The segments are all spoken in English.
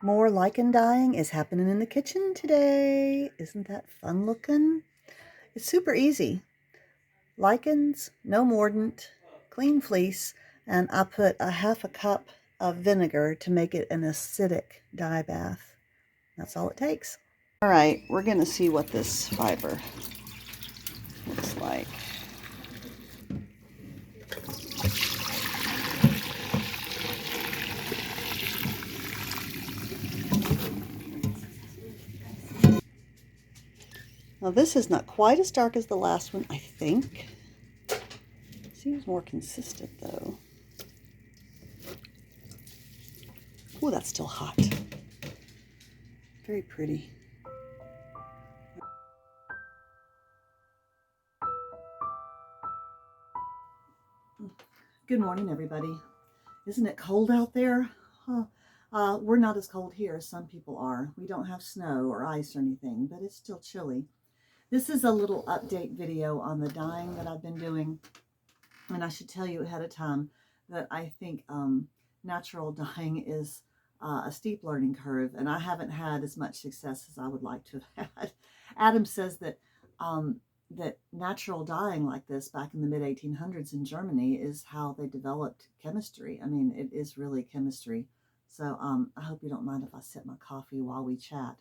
More lichen dyeing is happening in the kitchen today. Isn't that fun looking? It's super easy. Lichens, no mordant, clean fleece, and I put a half a cup of vinegar to make it an acidic dye bath. That's all it takes. All right, we're going to see what this fiber looks like. Now this is not quite as dark as the last one, I think. Seems more consistent though. Oh, that's still hot. Very pretty. Good morning, everybody. Isn't it cold out there? Huh. We're not as cold here as some people are. We don't have snow or ice or anything, but it's still chilly. This is a little update video on the dyeing that I've been doing. And I should tell you ahead of time that I think natural dyeing is a steep learning curve, and I haven't had as much success as I would like to have had. Adam says that that natural dyeing like this back in the mid-1800s in Germany is how they developed chemistry. I mean, it is really chemistry. So I hope you don't mind if I sip my coffee while we chat.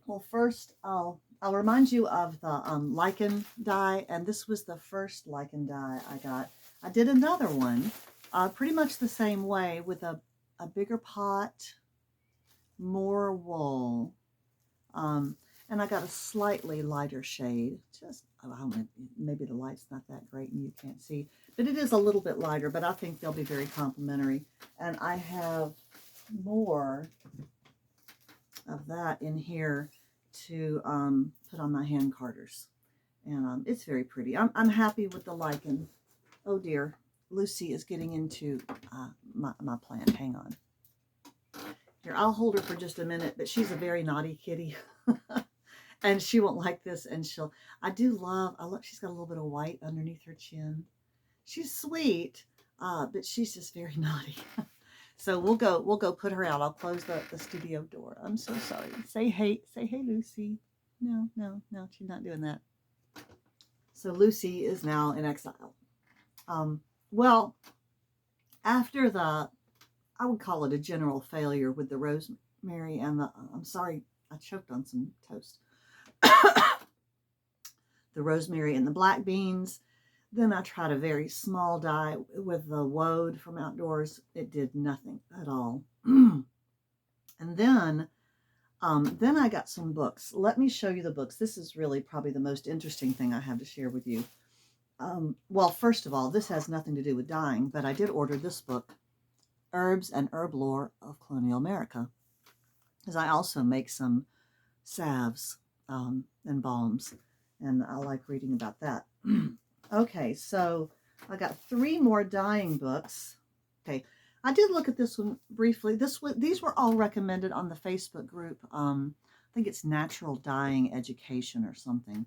Well, first I'll remind you of the lichen dye, and this was the first lichen dye I got. I did another one pretty much the same way with a bigger pot, more wool, and I got a slightly lighter shade. Just, maybe the light's not that great and you can't see, but it is a little bit lighter, but I think they'll be very complementary. And I have more of that in here to put on my hand carders. And it's very pretty. I'm happy with the lichen. Oh dear, Lucy is getting into my plant. Hang on. Here, I'll hold her for just a minute, but she's a very naughty kitty. And she won't like this, and I love, she's got a little bit of white underneath her chin. She's sweet, but she's just very naughty. So we'll go put her out. I'll close the studio door. I'm so sorry. Say hey, Lucy. No, she's not doing that. So Lucy is now in exile. Well, after I would call it a general failure with the rosemary and I'm sorry, I choked on some toast. The rosemary and the black beans. Then I tried a very small dye with the woad from outdoors. It did nothing at all. And then I got some books. Let me show you the books. This is really probably the most interesting thing I have to share with you. Well, first of all, this has nothing to do with dyeing, but I did order this book, Herbs and Herb Lore of Colonial America, because I also make some salves and balms, and I like reading about that. Okay, so I got 3 more dyeing books. Okay, I did look at this one briefly. These were all recommended on the Facebook group. I think it's Natural Dyeing Education or something.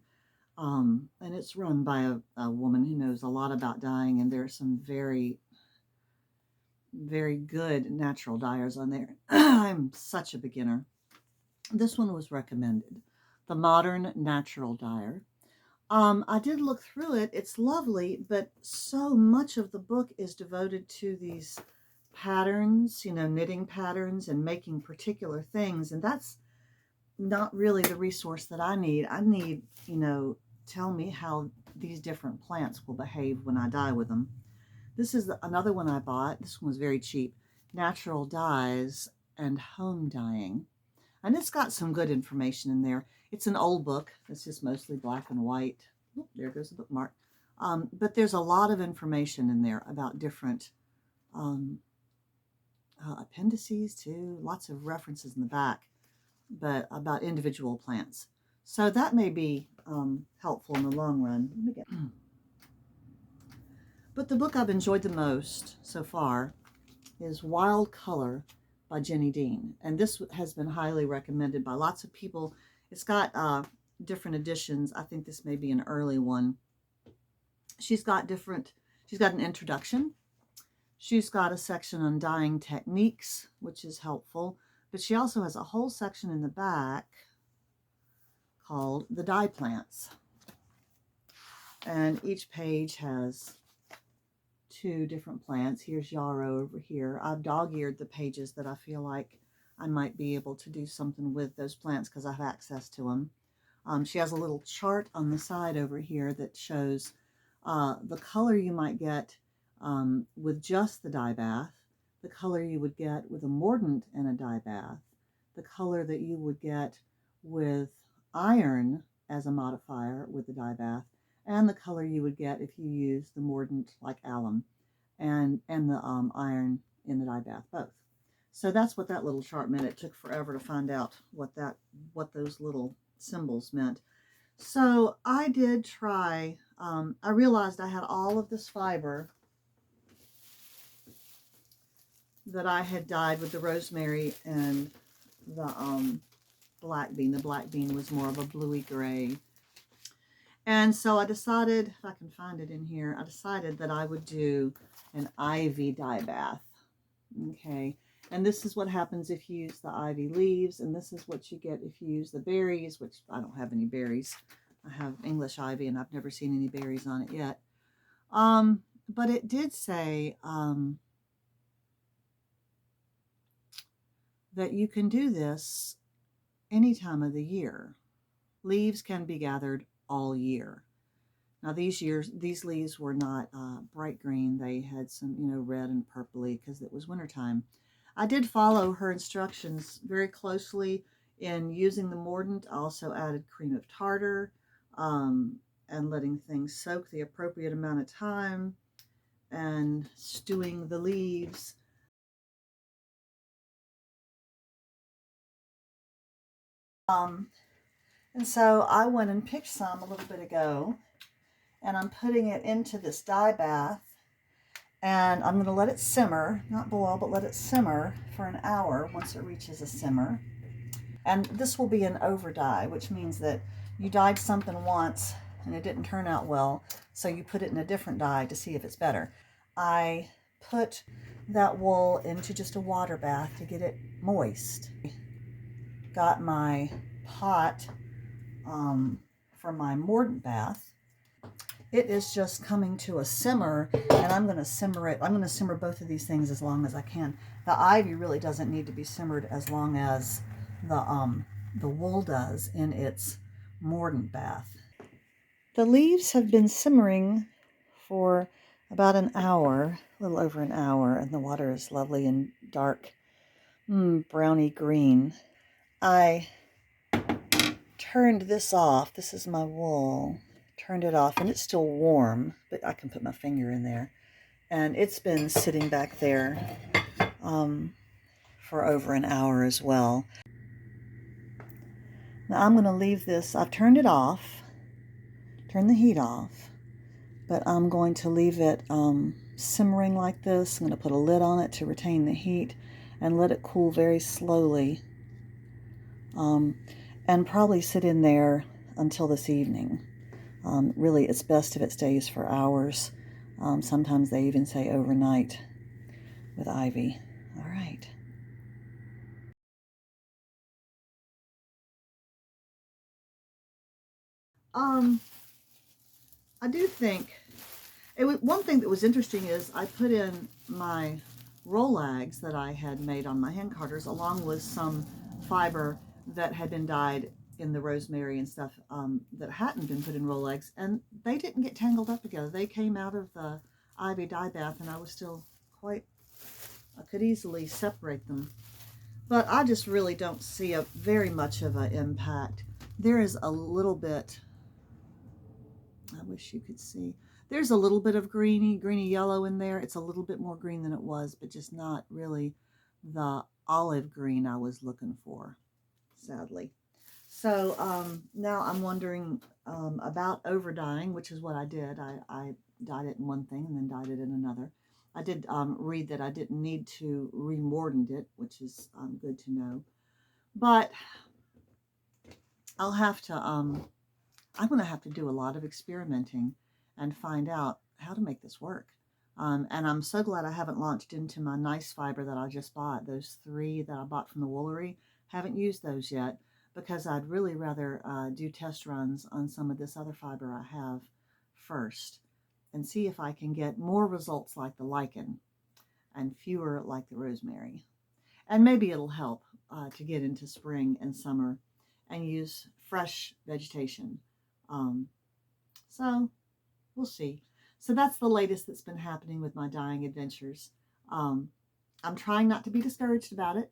And it's run by a woman who knows a lot about dyeing, and there's some very, very good natural dyers on there. I'm such a beginner. This one was recommended, The Modern Natural Dyer. I did look through it. It's lovely, but so much of the book is devoted to these patterns, knitting patterns and making particular things. And that's not really the resource that I need. I need, tell me how these different plants will behave when I dye with them. This is another one I bought. This one was very cheap. Natural Dyes and Home Dyeing. And it's got some good information in there. It's an old book. It's just mostly black and white. Oh, there goes the bookmark. But there's a lot of information in there about different appendices too. Lots of references in the back, but about individual plants. So that may be helpful in the long run. But the book I've enjoyed the most so far is Wild Color by Jenny Dean. And this has been highly recommended by lots of people. It's got different editions. I think this may be an early one. She's got an introduction. She's got a section on dyeing techniques, which is helpful, but she also has a whole section in the back called the dye plants. And each page has 2 different plants. Here's yarrow over here. I've dog-eared the pages that I feel like I might be able to do something with those plants because I have access to them. She has a little chart on the side over here that shows the color you might get with just the dye bath, the color you would get with a mordant and a dye bath, the color that you would get with iron as a modifier with the dye bath, and the color you would get if you use the mordant like alum and the iron in the dye bath both. So that's what that little chart meant. It took forever to find out what those little symbols meant. So I did try, I realized I had all of this fiber that I had dyed with the rosemary and the black bean. The black bean was more of a bluey gray. And so I decided, if I can find it in here, I decided that I would do an ivy dye bath. Okay. And this is what happens if you use the ivy leaves, and this is what you get if you use the berries, which I don't have any berries. I have English ivy, and I've never seen any berries on it yet. But it did say that you can do this any time of the year. Leaves can be gathered all year. Now these leaves were not bright green. They had some, red and purpley because it was wintertime. I did follow her instructions very closely in using the mordant. I also added cream of tartar and letting things soak the appropriate amount of time and stewing the leaves. And so I went and picked some a little bit ago, and I'm putting it into this dye bath, and I'm going to let it simmer, not boil, but let it simmer for an hour once it reaches a simmer. And this will be an over dye, which means that you dyed something once and it didn't turn out well, so you put it in a different dye to see if it's better. I put that wool into just a water bath to get it moist. Got my pot for my mordant bath. It is just coming to a simmer, and I'm going to simmer it. I'm going to simmer both of these things as long as I can. The ivy really doesn't need to be simmered as long as the wool does in its mordant bath. The leaves have been simmering for about an hour, a little over an hour, and the water is lovely and dark, browny green. I turned this off. This is my wool. Turned it off, and it's still warm, but I can put my finger in there. And it's been sitting back there for over an hour as well. Now I'm going to leave this. I've turned it off, turned the heat off, but I'm going to leave it simmering like this. I'm going to put a lid on it to retain the heat and let it cool very slowly, and probably sit in there until this evening. Really, it's best if it stays for hours. Sometimes they even say overnight with ivy. All right. I do think one thing that was interesting is I put in my rollags that I had made on my hand carters along with some fiber that had been dyed in the rosemary and stuff that hadn't been put in rollags, and they didn't get tangled up together. They came out of the ivy dye bath, and I was still I could easily separate them. But I just really don't see very much of an impact. There is a little bit, I wish you could see, there's a little bit of greeny yellow in there. It's a little bit more green than it was, but just not really the olive green I was looking for, sadly. So now I'm wondering about over dyeing, which is what I did. I dyed it in one thing and then dyed it in another. I did read that I didn't need to remordant it, which is good to know. But I'll have to, I'm going to have to do a lot of experimenting and find out how to make this work. And I'm so glad I haven't launched into my nice fiber that I just bought. Those 3 that I bought from the Woolery, haven't used those yet because I'd really rather do test runs on some of this other fiber I have first and see if I can get more results like the lichen and fewer like the rosemary. And maybe it'll help to get into spring and summer and use fresh vegetation. Um, so we'll see. So that's the latest that's been happening with my dyeing adventures. Um, I'm trying not to be discouraged about it,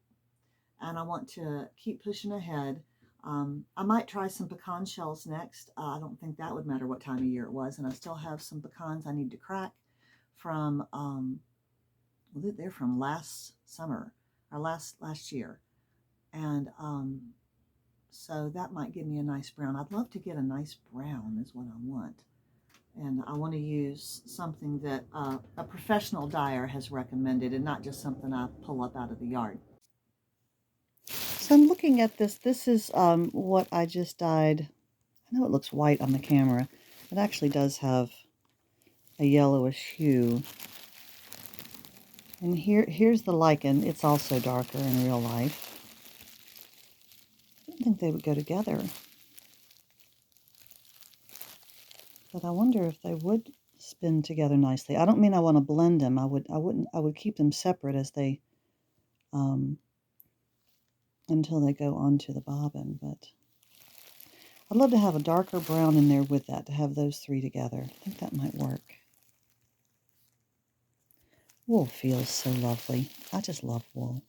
and I want to keep pushing ahead. I might try some pecan shells next. I don't think that would matter what time of year it was, and I still have some pecans I need to crack from. Well, they're from last summer or last year, and so that might give me a nice brown. I'd love to get a nice brown, is what I want. And I want to use something that a professional dyer has recommended and not just something I pull up out of the yard. So I'm looking at this. This is what I just dyed. I know it looks white on the camera. It actually does have a yellowish hue. And here's the lichen. It's also darker in real life. I didn't think they would go together. But I wonder if they would spin together nicely. I don't mean I want to blend them. I would keep them separate as they until they go onto the bobbin, but I'd love to have a darker brown in there with that, to have those 3 together. I think that might work. Wool feels so lovely. I just love wool.